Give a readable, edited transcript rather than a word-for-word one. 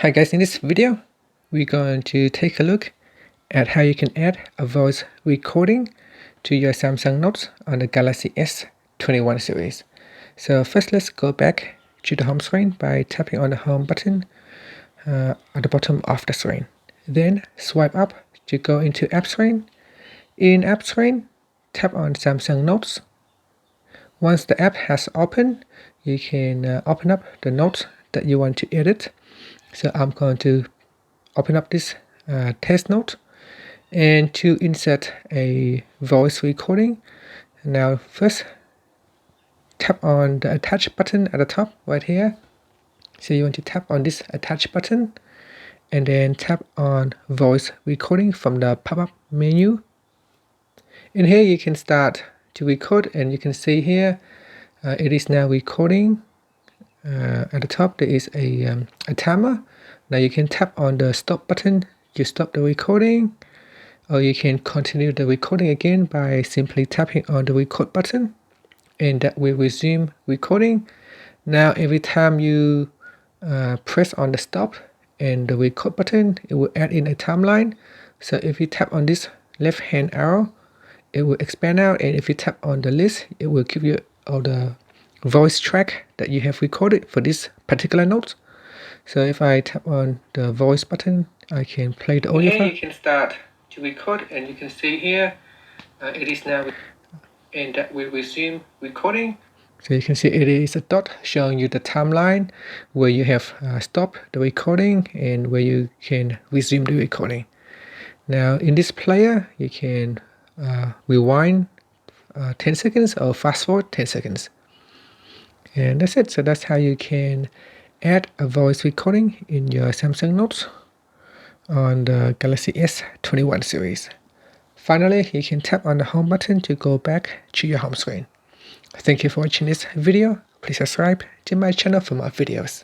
Hi guys, in this video we're going to take a look at how you can add a voice recording to your Samsung Notes on the Galaxy S21 series. So first let's go back to the home screen by tapping on the home button at the bottom of the screen. Then swipe up to go into App Screen. In App Screen, tap on Samsung Notes. Once the app has opened, you can open up the notes that you want to edit. So I'm going to open up this test note and to insert a voice recording. Now first tap on the attach button at the top right here. So you want to tap on this attach button and then tap on voice recording from the pop-up menu. In here you can start to record and you can see here it is now recording. At the top there is a timer. Now you can tap on the stop button to stop the recording, or you can continue the recording again by simply tapping on the record button, and that will resume recording. Now every time you press on the stop and the record button, it will add in a timeline. So if you tap on this left hand arrow, it will expand out, and if you tap on the list, it will give you all the voice track that you have recorded for this particular note. So if I tap on the voice button, I can play the audio file. You can start to record and you can see here it is now, and that will resume recording. So you can see it is a dot showing you the timeline where you have stopped the recording and where you can resume the recording. Now in this player you can rewind 10 seconds or fast forward 10 seconds. And that's it. So that's how you can add a voice recording in your Samsung Notes on the Galaxy S21 series. Finally, you can tap on the home button to go back to your home screen. Thank you for watching this video. Please subscribe to my channel for more videos.